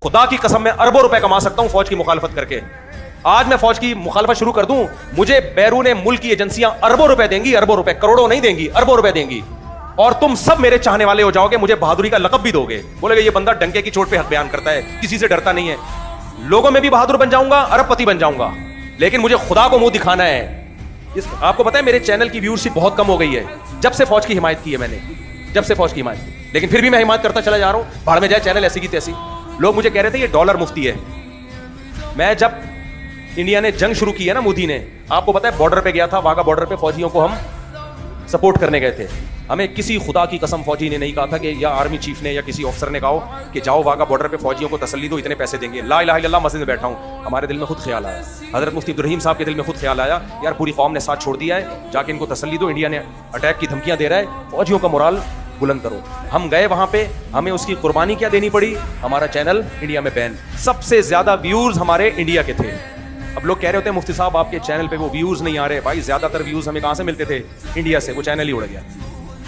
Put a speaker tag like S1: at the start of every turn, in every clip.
S1: خدا کی قسم میں اربوں روپے کما سکتا ہوں فوج کی مخالفت کر کے. آج میں فوج کی مخالفت شروع کر دوں, مجھے بیرون ملک کی ایجنسیاں اربوں روپے دیں گی, اربوں روپے, کروڑوں نہیں دیں گی, اربوں روپے دیں گی, اور تم سب میرے چاہنے والے ہو جاؤ گے, مجھے بہادری کا لقب بھی دو گے, بولے گے یہ بندہ ڈنکے کی چوٹ پہ حق بیان کرتا ہے, کسی سے ڈرتا نہیں ہے. لوگوں میں بھی بہادر بن جاؤں گا, ارب پتی بن جاؤں گا, لیکن مجھے خدا کو منہ دکھانا ہے. آپ کو پتا ہے میرے چینل کی ویورشپ بہت کم ہو گئی ہے جب سے فوج کی حمایت کی ہے میں نے, جب سے فوج کی حمایت کی, لیکن پھر بھی میں حمایت کرتا چلا جا رہا ہوں. بھاڑ میں جائے چینل ایسی کی تیسی. لوگ مجھے کہہ رہے تھے یہ ڈالر مفتی ہے. میں جب انڈیا نے جنگ شروع کی ہے نا, مودی نے, آپ کو پتا ہے بارڈر پہ گیا تھا, واگا بارڈر پہ فوجیوں کو ہم سپورٹ کرنے گئے تھے. ہمیں کسی خدا کی قسم فوجی نے نہیں کہا تھا کہ یا آرمی چیف نے یا کسی افسر نے کہا کہ جاؤ واگا بارڈر پہ فوجیوں کو تسلی دو, اتنے پیسے دیں گے. لا الہ الا اللہ مسجد میں بیٹھا ہوں, ہمارے دل میں خود خیال آیا, حضرت مفتی عبدالرحیم صاحب کے دل میں خود خیال آیا, یار پوری قوم نے ساتھ چھوڑ دیا ہے, جا کے ان کو تسلی دو, انڈیا نے اٹیک کی دھمکیاں دے رہا ہے, فوجیوں کا مورال بلند کرو. ہم گئے وہاں پہ, ہمیں اس کی قربانی کیا دینی پڑی, ہمارا چینل انڈیا میں بین. سب سے زیادہ ویورز ہمارے انڈیا کے تھے. اب لوگ کہہ رہے ہوتے ہیں مفتی صاحب آپ کے چینل پہ وہ ویوز نہیں آ رہے. بھائی زیادہ تر ویوز ہمیں کہاں سے ملتے تھے, انڈیا سے, وہ چینل ہی اڑ گیا.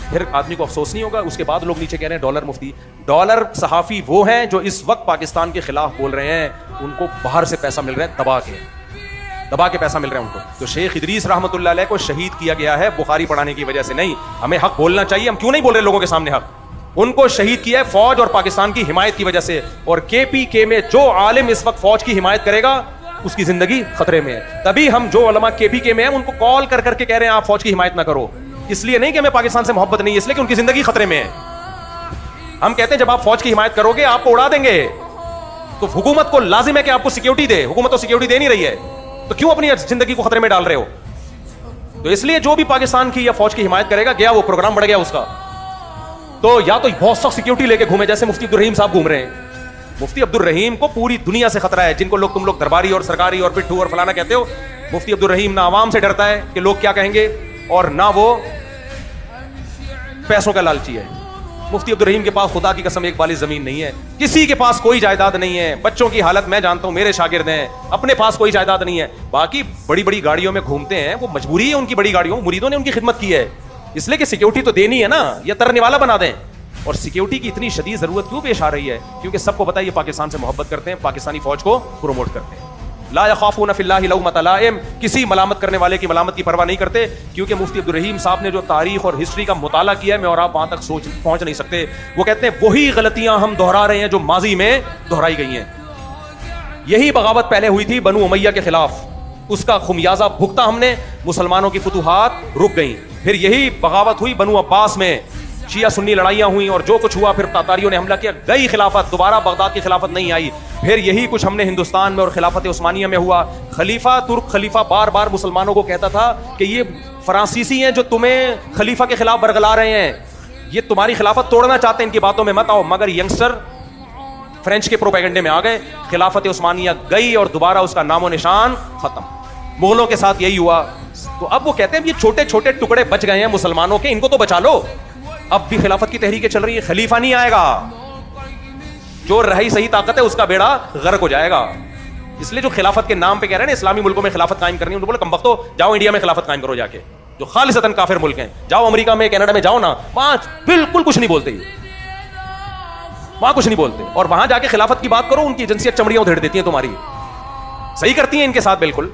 S1: پھر آدمی کو افسوس نہیں ہوگا. اس کے بعد لوگ نیچے کہہ رہے ہیں ڈالر مفتی. ڈالر صحافی وہ ہیں جو اس وقت پاکستان کے خلاف بول رہے ہیں, ان کو باہر سے پیسہ مل رہا ہے, دبا کے پیسہ مل رہا ہے ان کو. تو شیخ ادریس رحمۃ اللہ علیہ کو شہید کیا گیا ہے بخاری پڑھانے کی وجہ سے نہیں. ہمیں حق بولنا چاہیے, ہم کیوں نہیں بول رہے لوگوں کے سامنے حق. ان کو شہید کیا ہے فوج اور پاکستان کی حمایت کی وجہ سے. اور کے پی کے میں جو عالم اس وقت فوج کی حمایت کرے گا اس کی زندگی خطرے میں ہے. تبھی ہم جو علماء کے پی کے میں ہیں ان کو کال کر کر کے کہہ رہے ہیں آپ فوج کی حمایت نہ کرو. اس لیے نہیں کہ ہمیں پاکستان سے محبت نہیں ہے, اس لیے کہ ان کی زندگی خطرے میں ہے. ہم کہتے ہیں جب آپ فوج کی حمایت کرو گے آپ کو اڑا دیں گے, تو حکومت کو لازم ہے کہ آپ کو سیکیورٹی دے. حکومت تو سیکیورٹی دے نہیں رہی ہے, تو کیوں اپنی زندگی کو خطرے میں ڈال رہے ہو. تو اس لیے جو بھی پاکستان کی یا فوج کی حمایت کرے گا, گیا وہ پروگرام بڑھ گیا اس کا, تو یا تو بہت سخت سیکیورٹی لے کے گھومے جیسے مفتی عبدالرحیم صاحب گھوم رہے ہیں. مفتی عبدالرحیم کو پوری دنیا سے خطرہ ہے. جن کو تم لوگ درباری اور سرکاری اور پٹھو اور فلانا کہتے ہو, مفتی عبدالرحیم نہ عوام سے ڈرتا ہے کہ لوگ کیا کہیں گے, اور نہ وہ پیسوں کا لالچی ہے. مفتی عبدالرحیم کے پاس خدا کی قسم ایک بالی زمین نہیں ہے, کسی کے پاس کوئی جائیداد نہیں ہے. بچوں کی حالت میں جانتا ہوں, میرے شاگرد ہیں, اپنے پاس کوئی جائیداد نہیں ہے. باقی بڑی بڑی گاڑیوں میں گھومتے ہیں, وہ مجبوری ہے ان کی. بڑی گاڑیوں مریدوں نے ان کی خدمت کی ہے, اس لیے کہ سیکیورٹی تو دینی ہے نا, یا ترنے والا بنا دیں. اور سیکیورٹی کی اتنی شدید ضرورت کیوں پیش آ رہی ہے, کیونکہ سب کو پتہ ہے یہ پاکستان سے محبت کرتے ہیں, پاکستانی فوج کو پروموٹ کرتے ہیں. لا یخافون فی اللہ لومۃ لائم, کسی ملامت کرنے والے کی ملامت کی پرواہ نہیں کرتے. کیونکہ مفتی عبدالرحیم صاحب نے جو تاریخ اور ہسٹری کا مطالعہ کیا ہے, میں اور آپ وہاں تک پہنچ نہیں سکتے. وہ کہتے ہیں وہی غلطیاں ہم دہرا رہے ہیں جو ماضی میں دہرائی گئی ہیں. یہی بغاوت پہلے ہوئی تھی بنو امیہ کے خلاف, اس کا خمیازہ بھگتا ہم نے, مسلمانوں کی فتوحات رک گئیں. پھر یہی بغاوت ہوئی بنو عباس میں, شیعہ سنی لڑائیاں ہوئیں اور جو کچھ ہوا, پھر تاتاریوں نے حملہ کیا, گئی خلافت, دوبارہ بغداد کی خلافت نہیں آئی. پھر یہی کچھ ہم نے ہندوستان میں اور خلافت عثمانیہ میں ہوا. خلیفہ ترک خلیفہ بار بار مسلمانوں کو کہتا تھا کہ یہ فرانسیسی ہیں جو تمہیں خلیفہ کے خلاف برگلا رہے ہیں, یہ تمہاری خلافت توڑنا چاہتے ہیں, ان کی باتوں میں مت آؤ. مگر ینگسٹر فرینچ کے پروپیگنڈے میں آ گئے, خلافت عثمانیہ گئی اور دوبارہ اس کا نام و نشان ختم. مغلوں کے ساتھ یہی ہوا. تو اب وہ کہتے ہیں یہ چھوٹے چھوٹے ٹکڑے بچ گئے ہیں مسلمانوں کے, ان کو تو بچا لو. اب بھی خلافت کی تحریکیں چل رہی ہیں, خلیفہ نہیں آئے گا, جو رہی صحیح طاقت ہے اس کا بیڑا غرق ہو جائے گا. اس لیے جو خلافت کے نام پہ کہہ رہے ہیں نا اسلامی ملکوں میں خلافت قائم کرنی ہے, ان کو بولے کمبختو جاؤ انڈیا میں خلافت قائم کرو جا کے, جو خالصتاً کافر ملک ہیں. جاؤ امریکہ میں, کینیڈا میں جاؤ نا, وہاں بالکل کچھ نہیں بولتے, وہاں کچھ نہیں بولتے. اور وہاں جا کے خلافت کی بات کرو, ان کی ایجنسیاں چمڑیاں ادھیڑ دیتی ہیں تمہاری, صحیح کرتی ہیں ان کے ساتھ بالکل.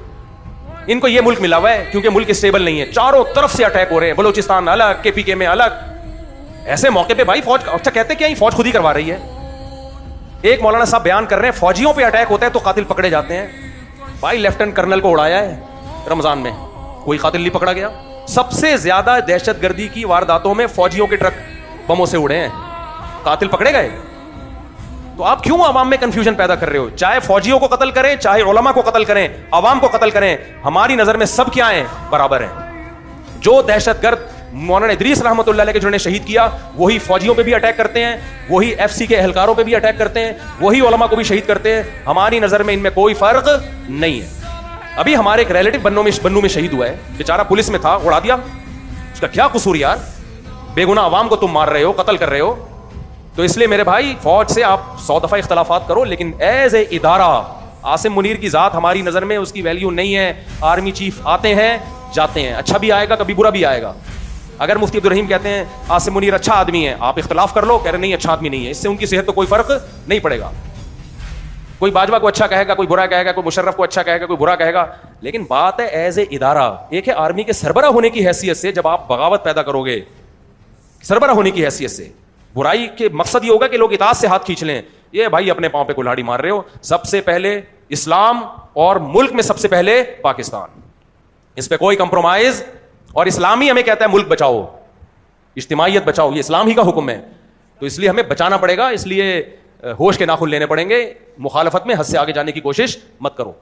S1: ان کو یہ ملک ملا ہوا ہے کیونکہ ملک اسٹیبل نہیں ہے, چاروں طرف سے اٹیک ہو رہے ہیں, بلوچستان الگ, کے پی کے میں الگ. ایسے موقع پہ بھائی فوج, اچھا کہتے کیا فوج خود ہی کروا رہی ہے. ایک مولانا صاحب بیان کر رہے ہیں فوجیوں پہ اٹیک ہوتا ہے تو قاتل پکڑے جاتے ہیں. بھائی لیفٹیننٹ کرنل کو اڑایا ہے رمضان میں, کوئی قاتل نہیں پکڑا گیا. سب سے زیادہ دہشت گردی کی وارداتوں میں فوجیوں کے ٹرک بموں سے اڑے ہیں, قاتل پکڑے گئے. تو آپ کیوں عوام میں کنفیوژن پیدا کر رہے ہو؟ چاہے فوجیوں کو قتل کریں, چاہے علماء کو قتل کریں, عوام کو قتل کریں, ہماری نظر میں سب کیا ہیں, برابر ہیں. جو دہشت گرد مولانا ادریس رحمۃ اللہ علیہ کے جنہوں نے شہید کیا, وہی فوجیوں پہ بھی اٹیک کرتے ہیں, وہی ایف سی کے اہلکاروں پہ بھی اٹیک کرتے ہیں, وہی علماء کو بھی شہید کرتے ہیں. ہماری نظر میں ان میں کوئی فرق نہیں ہے. ابھی ہمارے ایک ریلیٹو بنو میں شہید ہوا ہے, بیچارہ پولیس میں تھا, اڑا دیا. اس کا کیا قصور یار, بے گناہ عوام کو تم مار رہے ہو, قتل کر رہے ہو. تو اس لیے میرے بھائی فوج سے آپ 100 دفعہ اختلافات کرو, لیکن ایز اے ادارہ عاصم منیر کی ذات ہماری نظر میں اس کی ویلیو نہیں ہے. آرمی چیف آتے ہیں جاتے ہیں, اچھا بھی آئے گا کبھی برا بھی آئے گا. اگر مفتی عبدالرحیم کہتے ہیں عاصم منیر اچھا آدمی ہے, آپ اختلاف کر لو, کہہ رہے نہیں اچھا آدمی نہیں ہے, اس سے ان کی صحت تو کوئی فرق نہیں پڑے گا. کوئی باجوہ کو اچھا کہے گا, کوئی برا کہے گا, کوئی مشرف کو اچھا کہے گا, کوئی برا کہے گا, لیکن بات ہے ایز اے ادارہ. ایک ہے آرمی کے سربراہ ہونے کی حیثیت سے جب آپ بغاوت پیدا کرو گے, سربراہ ہونے کی حیثیت سے برائی کے مقصد یہ ہوگا کہ لوگ اطاعت سے ہاتھ کھینچ لیں, یہ بھائی اپنے پاؤں پہ کلہاڑی مار رہے ہو. سب سے پہلے اسلام, اور ملک میں سب سے پہلے پاکستان, اس پہ کوئی کمپرومائز. اور اسلام ہی ہمیں کہتا ہے ملک بچاؤ, اجتماعیت بچاؤ, یہ اسلام ہی کا حکم ہے. تو اس لیے ہمیں بچانا پڑے گا, اس لیے ہوش کے ناخن لینے پڑیں گے. مخالفت میں حد سے آگے جانے کی کوشش مت کرو.